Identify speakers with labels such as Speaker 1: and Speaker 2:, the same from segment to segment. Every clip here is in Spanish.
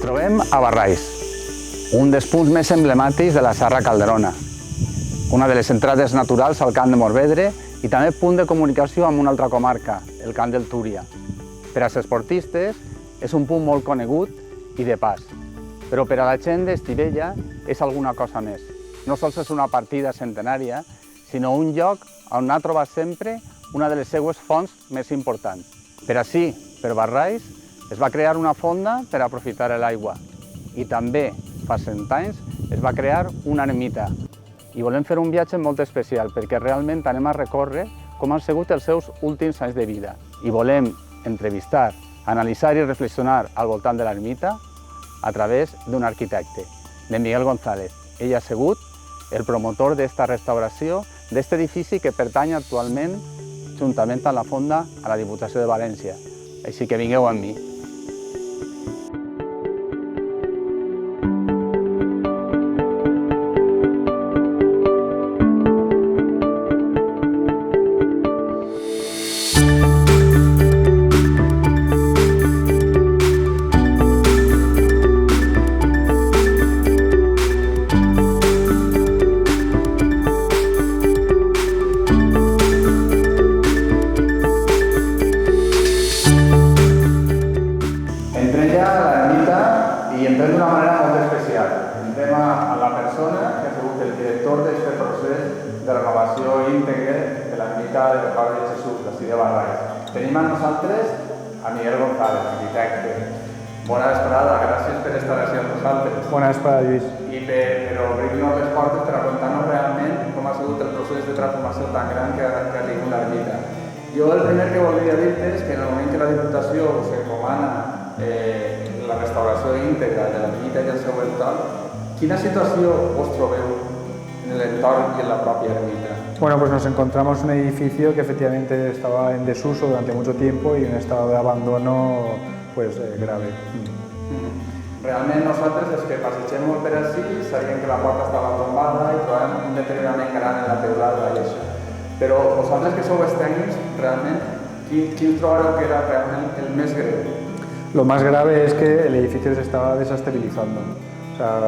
Speaker 1: trobem a Barrais, un dels punts més emblemàtics de la Serra Calderona, una de les entrades naturals al Camp de Morvedre i també punt de comunicació amb una altra comarca, el Camp del Túria. Per als esportistes és un punt molt conegut i de pas, però per a la gent d'Estivella és alguna cosa més. No sols és una partida centenària, sinó un lloc on ha trobat sempre una de les seues fonts més importants. Per ací, per Barrais, es va crear una fonda per aprofitar l'aigua i també, fa 100 anys, es va crear una ermita. I volem fer un viatge molt especial perquè realment anem a recórrer com han sigut els seus últims anys de vida i volem entrevistar, analitzar i reflexionar al voltant de l'ermita a través d'un arquitecte, de Miguel González. Ell ha sigut el promotor d'esta restauració d'aquest edifici que pertany actualment, juntament amb la fonda, a la Diputació de València. Així que vingueu amb mi. I entrem d'una manera molt especial. Entrem a la persona que ha sigut el director d'aquest procés de renovació íntegre de l'ermita del Cor de Jesús, d'ací de Barrais. Tenim amb nosaltres a Miguel González, arquitecte. Bona vesprada, gràcies per estar així amb nosaltres.
Speaker 2: Bona vesprada, Lluís.
Speaker 1: I per obrir-nos les portes per a contar-nos realment com ha sigut el procés de transformació tan gran que ha tingut l'ermita. Jo el primer que voldria dir-te és que en el moment que la Diputació us encomana la restauració íntegra de l'ermita i el seu entorn, quina situació us trobeu en l'entorn y en la propia ermita?
Speaker 2: Bueno, pues nos encontramos un edificio que efectivamente estaba en desuso durante mucho tiempo y en un estado de abandono pues grave.
Speaker 1: Realment nosaltres, els que passegem molt per ací, sabíem que la porta estava tombada i trobem un deteriorament gran en la teulada i això. Però vosaltres que sou els tècnics, realment, quins trobareu que era realment el més greu?
Speaker 2: Lo más grave es que el edificio se estaba desestabilizando. O sea,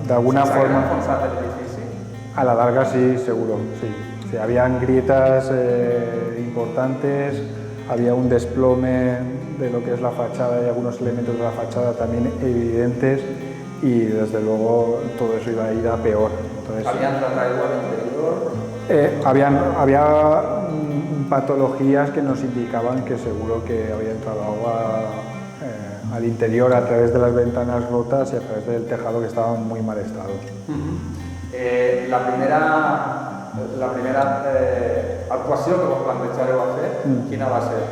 Speaker 2: de alguna forma...
Speaker 1: ¿Se había el edificio?
Speaker 2: A la larga sí, seguro, sí. Sí, habían grietas importantes, había un desplome de lo que es la fachada y algunos elementos de la fachada también evidentes y desde luego todo eso iba a ir a peor. Entonces,
Speaker 1: ¿Habían tratado igual interior?
Speaker 2: Había patologías que nos indicaban que seguro que había entrado agua al interior a través de las ventanas rotas y a través del tejado que estaba en muy mal estado.
Speaker 1: La primera actuació que vos plantejareu a fer, quina va ser?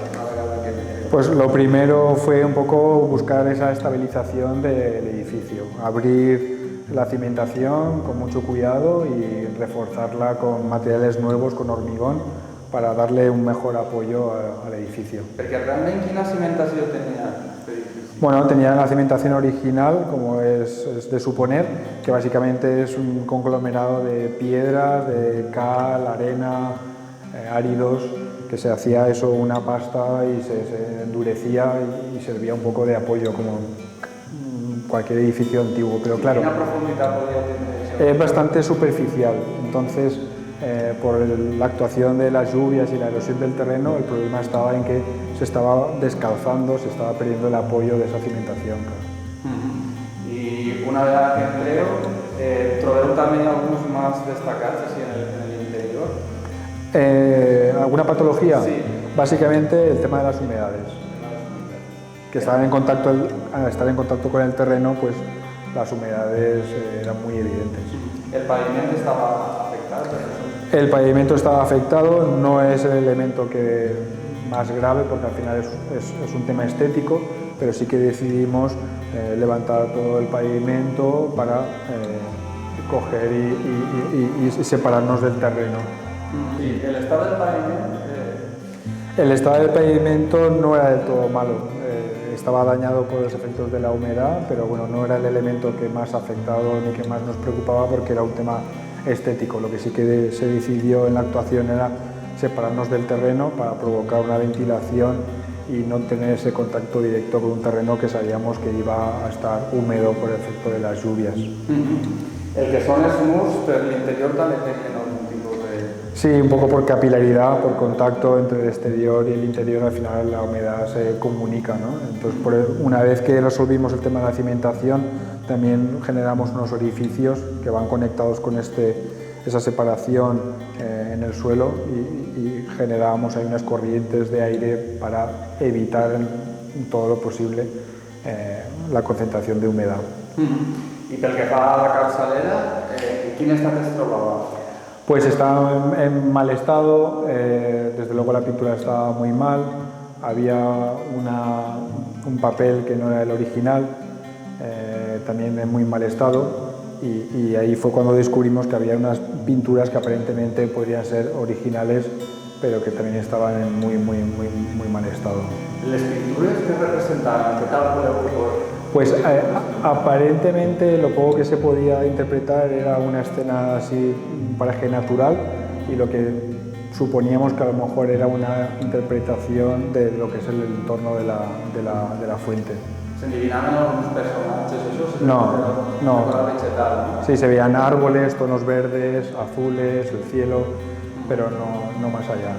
Speaker 2: Pues lo primero fue un poco buscar esa estabilización del edificio, abrir la cimentación con mucho cuidado y reforzarla con materiales nuevos, con hormigón, para darle un mejor apoyo al edificio.
Speaker 1: Perquè realment quina cimentació tenia aquest edifici?
Speaker 2: Bueno, tenía la cimentación original, como es de suponer, que básicamente es un conglomerado de piedras, de cal, arena, áridos, que se hacía eso una pasta y se endurecía y servía un poco de apoyo como cualquier edificio antiguo, pero claro,
Speaker 1: ¿Qué profundidad podía tener?
Speaker 2: es bastante superficial, entonces por la actuación de las lluvias y la erosión del terreno, el problema estaba en que se estaba descalzando, se estaba perdiendo el apoyo de esa cimentación.
Speaker 1: Y una vez que entreu, trobeu también algunos más destacados así en el interior.
Speaker 2: ¿Alguna patología?
Speaker 1: Sí.
Speaker 2: Básicamente el tema de las humedades, que estaban en contacto, al estar en contacto con el terreno, pues las humedades eran muy evidentes.
Speaker 1: ¿El pavimento estaba afectado?
Speaker 2: El pavimento estaba afectado, no es el elemento más grave porque al final es un tema estético, pero sí que decidimos levantar todo el pavimento para coger y separarnos del terreno.
Speaker 1: Sí, ¿el estado del pavimento?
Speaker 2: El estado del pavimento no era del todo malo, estaba dañado por los efectos de la humedad, pero bueno, no era el elemento que más afectado ni que más nos preocupaba porque era un tema estético. Lo que sí que se decidió en la actuación era separarnos del terreno para provocar una ventilación y no tener ese contacto directo con un terreno que sabíamos que iba a estar húmedo por efecto de las lluvias.
Speaker 3: El que son els murs per l'interior també tenen algun tipus de...
Speaker 2: Sí, un poco por capilaridad, por contacto entre el exterior y el interior, al final la humedad se comunica, ¿no? Entonces, una vez que resolvimos el tema de la cimentación, también generamos unos orificios que van conectados con esa separación en el suelo y generamos ahí unas corrientes de aire para evitar en todo lo posible la concentración de humedad.
Speaker 3: I pel que fa a la capçalera, quin estat es trobava?
Speaker 2: Pues estaba en mal estado, desde luego la pintura estaba muy mal, había un papel que no era el original, también en muy mal estado, y ahí fue cuando descubrimos que había unas pinturas que aparentemente podrían ser originales, pero que también estaban en muy mal estado.
Speaker 3: Les pintures que representaven, què tal podeu...
Speaker 2: Pues aparentemente lo poco que se podía interpretar era una escena así, un paraje natural, y lo que suponíamos que a lo mejor era una interpretación de lo que es el entorno de la fuente.
Speaker 3: ¿Se adivinaban algunos personajes esos?
Speaker 2: No. Sí, se veían árboles, tonos verdes, azules, el cielo, pero no más allá.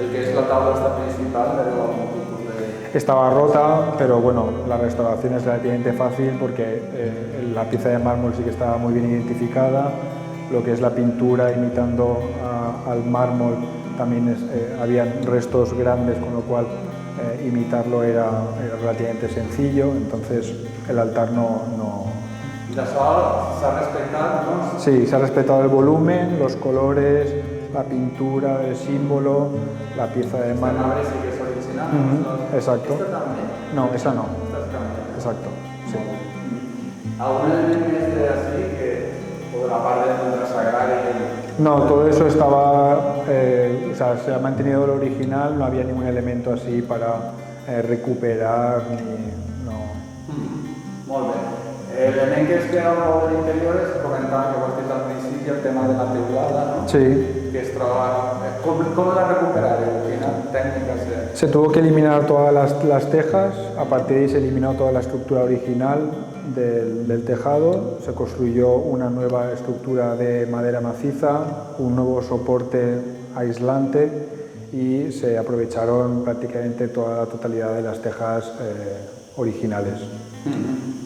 Speaker 3: El que es la tabla esta principal de algún tipo de...
Speaker 2: Estaba rota, pero bueno, la restauración es relativamente fácil porque la pieza de mármol sí que estaba muy bien identificada, lo que es la pintura imitando al mármol también había restos grandes, con lo cual imitarlo era relativamente sencillo, entonces el altar no...
Speaker 3: ¿Y la sala se ha respetado, no?
Speaker 2: Sí, se ha respetado el volumen, los colores, la pintura, el símbolo, la pieza de mármol.
Speaker 3: Esta sí que es original.
Speaker 2: Exacto.
Speaker 3: ¿Esta también?
Speaker 2: No, esa no.
Speaker 3: Esta es también.
Speaker 2: Exacto, sí.
Speaker 3: ¿Algún elemento de así que, o de la parte de la sagrada y...
Speaker 2: No, todo eso estaba, o sea, se ha mantenido el original, no había ningún elemento así para recuperar ni... no.
Speaker 3: Molt bé. L'element que es queda molt de l'interior és comentar que ho has dit al principi, el tema de la teulada, no?
Speaker 2: Sí.
Speaker 3: Que es troba... Com la recuperareu? Quina tècnica
Speaker 2: se tuvo que eliminar todas las tejas, a partir de ahí se eliminó toda la estructura original del tejado, se construyó una nueva estructura de madera maciza, un nuevo soporte aislante y se aprovecharon prácticamente toda la totalidad de las tejas originales.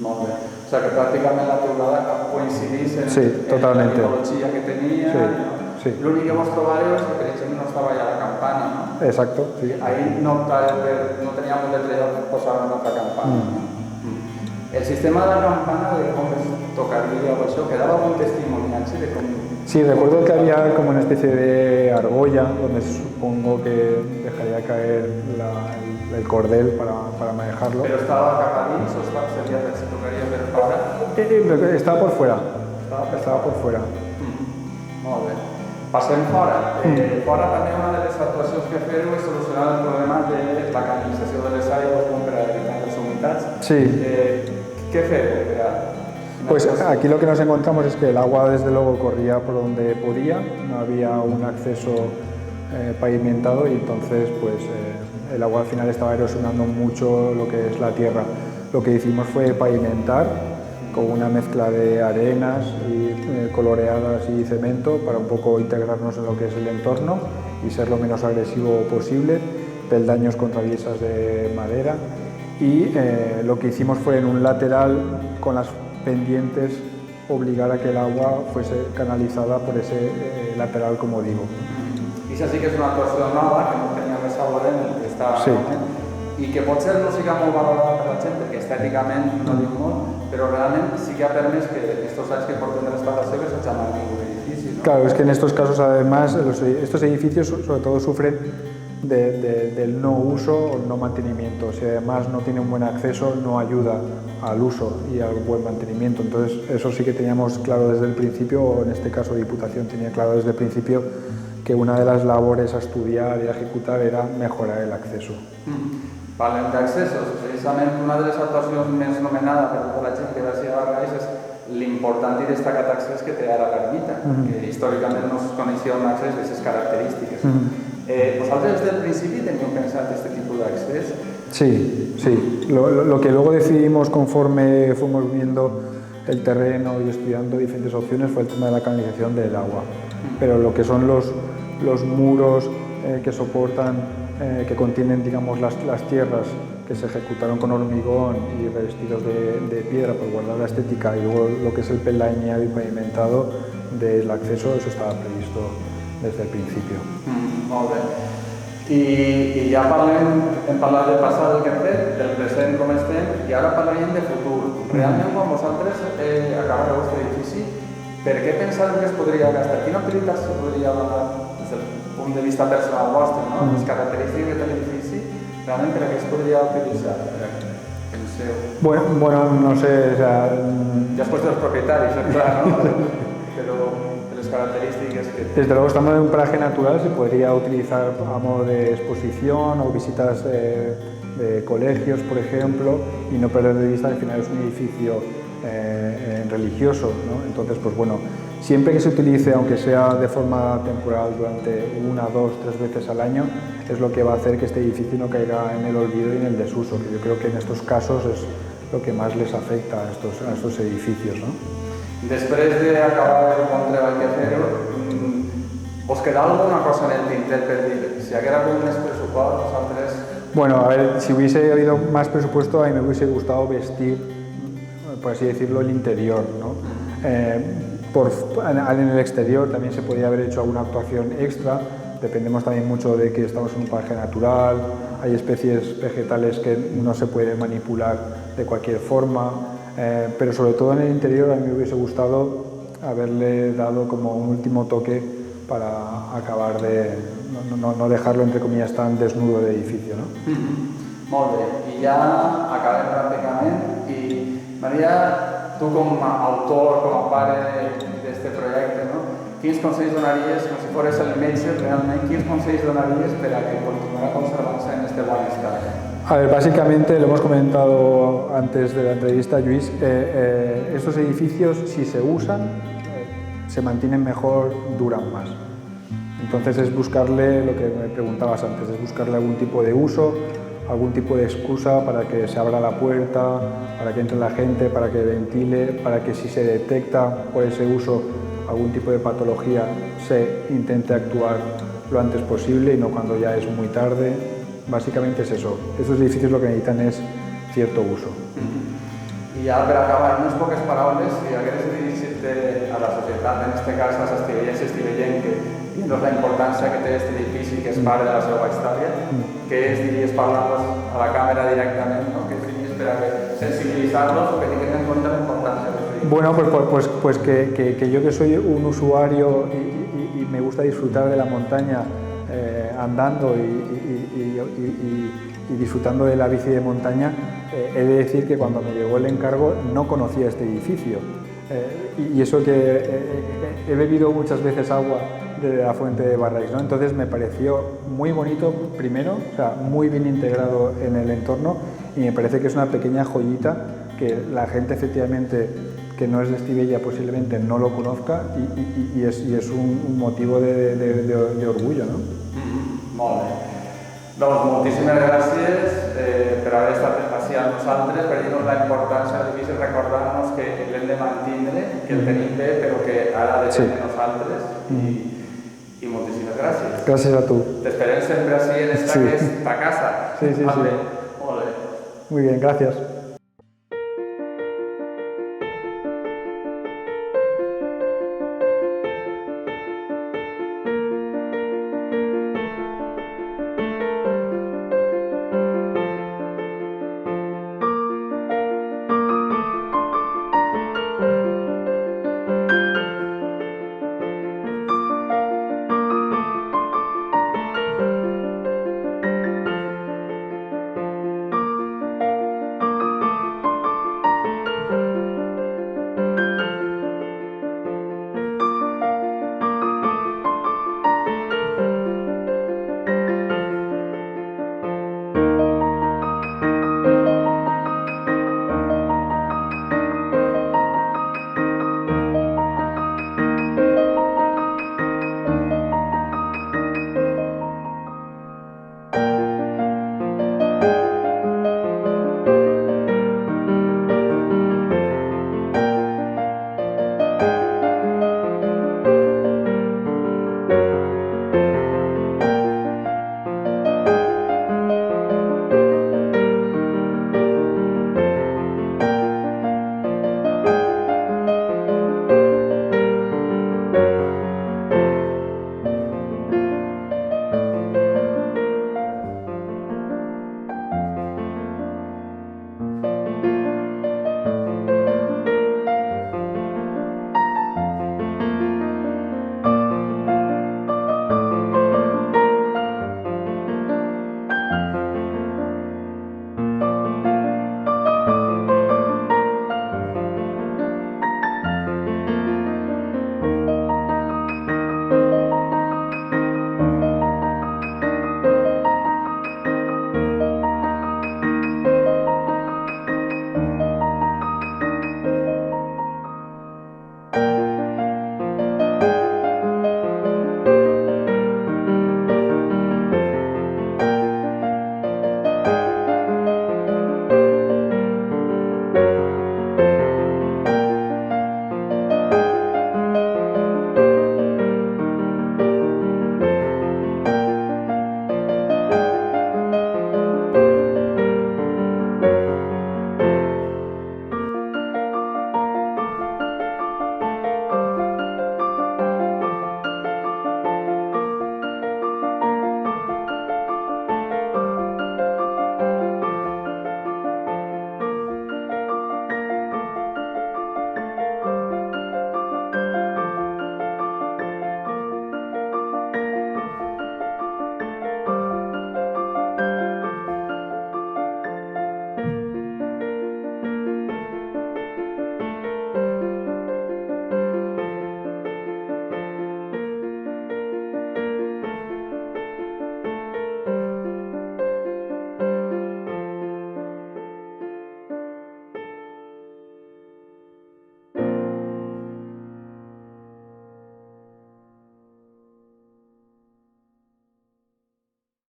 Speaker 3: Molt bé. O sea, que pràcticament la teulada coincidís en la tipologia que tenia.
Speaker 2: Sí.
Speaker 3: L'únic que vos trobareu és que, per exemple, no estava ja la campana, no?
Speaker 2: Exacto. Sí.
Speaker 3: Ahí no teníamos de posar una altra campana. El sistema de la campana, de com es tocaria o això, quedava algun testimoniatge de com...
Speaker 2: Sí, recuerdo que había como una especie de argolla donde supongo que dejaría caer el cordel para manejarlo.
Speaker 3: ¿Pero estaba cap a dins o se tocaria per fora?
Speaker 2: Estaba por fuera. Estaba por fuera.
Speaker 3: Molt bé. Passem fora. Fora també una de les actuacions que feu és solucionar el problema de la canalització de les aigües per a evitar les humitats.
Speaker 2: Sí.
Speaker 3: ¿Qué feu?
Speaker 2: Pues aquí lo que nos encontramos es que el agua desde luego corría por donde podía, no había un acceso pavimentado y entonces pues el agua al final estaba erosionando mucho lo que es la tierra. Lo que hicimos fue pavimentar con una mezcla de arenas y coloreadas y cemento para un poco integrarnos en lo que es el entorno y ser lo menos agresivo posible, peldaños con traviesas de madera y lo que hicimos fue en un lateral con las pendientes obligar a que el agua fuese canalizada por ese lateral, como digo.
Speaker 3: I això sí que és una actuació nova, que no tenia res a veure en el que estava
Speaker 2: sí.
Speaker 3: I que potser no sigui molt valorada per la gent, perquè estèticament no diu molt, però realment sí que ha permès que estos anys que porten de restauració que s'ha llamat ningún edifici, ¿no?
Speaker 2: Claro, es que en estos casos además estos edificios sobre todo sufren del no uso o no mantenimiento. Si además no tiene un buen acceso, no ayuda al uso y al buen mantenimiento. Entonces, eso sí que teníamos claro desde el principio, o en este caso Diputación tenía claro desde el principio, que una de las labores a estudiar y a ejecutar era mejorar el acceso.
Speaker 3: Parlem d'accessos. Precisament una de les actuacions més nomenades per tota la gent que va ser a Bargais és l'important i destacat accés que té ara l'ermita, que històricament no es coneixia un accés d'aquestes característiques. Vosaltres des del principi teníeu pensat aquest tipus d'accés?
Speaker 2: Sí, sí. Lo que luego decidimos conforme fuimos viendo el terreno y estudiando diferentes opciones fue el tema de la canalización del agua. Pero lo que son los muros que soportan, que contienen, digamos, las tierras que se ejecutaron con hormigón y revestidos de piedra por guardar la estética, y luego lo que es el peldañado y pavimentado del acceso, eso estaba previsto desde el principio.
Speaker 3: Molt bé. I ja hem parlat del passat del que hem fet, del present com estem, i ara parlaríem de futur. Realment, quan vosaltres acabareu aquest edifici, per què pensàveu que es podria gastar? Quina utilitat se podria donar des del punt de vista personal vostre, no? Les característiques de l'edifici, realment per què es podria utilitzar? Penseu.
Speaker 2: Bueno, no sé, o sea...
Speaker 3: Ja és qüestió dels propietaris, clar, no? Però les característiques que...
Speaker 2: Desde luego, estando en un paraje natural, se podría utilizar a modo de exposición o visitas de colegios, por ejemplo, y no perder de vista que al final es un edificio religioso, ¿no? Entonces, pues bueno, siempre que se utilice, aunque sea de forma temporal, durante 1, 2, 3 veces al año, es lo que va a hacer que este edificio no caiga en el olvido y en el desuso, que yo creo que en estos casos es lo que más les afecta a estos edificios, ¿no?
Speaker 3: Després d'acabar el bon treball que fer-ho, us queda alguna cosa en el tinter per dir? Si hi haguera hagut més pressupost, vosaltres...
Speaker 2: Bueno, a ver, si hubiese habido más presupuesto, a mí me hubiese gustado vestir, por así decirlo, el interior, ¿no? En el exterior también se podría haber hecho alguna actuación extra. Dependemos también mucho de que estamos en un paraje natural, hay especies vegetales que no se pueden manipular de cualquier forma. Pero sobre todo en el interior a mí me hubiese gustado haberle dado como un último toque para acabar de no dejarlo, entre comillas, tan desnudo el edificio, ¿no?
Speaker 3: Molt bé, i ja acabem pràcticament. I Maria, tu com a autor, com a pare d'aquest projecte, no? Quins consells donaries, com si fores el metge realment, quins consells donaries per a que continuara conservant-se en este bon estat?
Speaker 2: A ver, básicamente, lo hemos comentado antes de la entrevista, Lluís, estos edificios, si se usan, se mantienen mejor, duran más. Entonces es buscarle, lo que me preguntabas antes, es buscarle algún tipo de uso, algún tipo de excusa para que se abra la puerta, para que entre la gente, para que ventile, para que si se detecta por ese uso algún tipo de patología, se intente actuar lo antes posible y no cuando ya es muy tarde. Básicamente es eso. Estos edificios lo que necesitan es cierto uso.
Speaker 3: I ja per acabar, en unes poques paraules, si hagués de dirigir-te a la societat, en aquest cas als estivellencs i estivellenques, i la importància que té aquest edifici, que és part de la seva història, què es diries parlant a la càmera directament, no? Què es diries per a sensibilitzar-los o que tinguin en compte la importància d'aquest edifici?
Speaker 2: Bueno, pues que yo que soy un usuario y me gusta disfrutar de la montaña andando y disfrutando de la bici de montaña, he de decir que cuando me llegó el encargo no conocía este edificio. Y eso que he bebido muchas veces agua de la fuente de Barraix, ¿no? Entonces me pareció muy bonito primero, o sea, muy bien integrado en el entorno, y me parece que es una pequeña joyita que la gente efectivamente que no es de Estivella posiblemente no lo conozca y es un motivo de orgullo, ¿no?
Speaker 3: Molt bé. Doncs moltíssimes gràcies per haver estat així amb nosaltres, per dir-nos la importància del edifici, recordar-nos que l'hem de mantindre, que el tenim bé, però que ara depèn de nosaltres. I moltíssimes gràcies.
Speaker 2: Gràcies a tu.
Speaker 3: T'esperem sempre així en esta casa.
Speaker 2: Sí.
Speaker 3: Molt bé.
Speaker 2: Muy bien, gracias.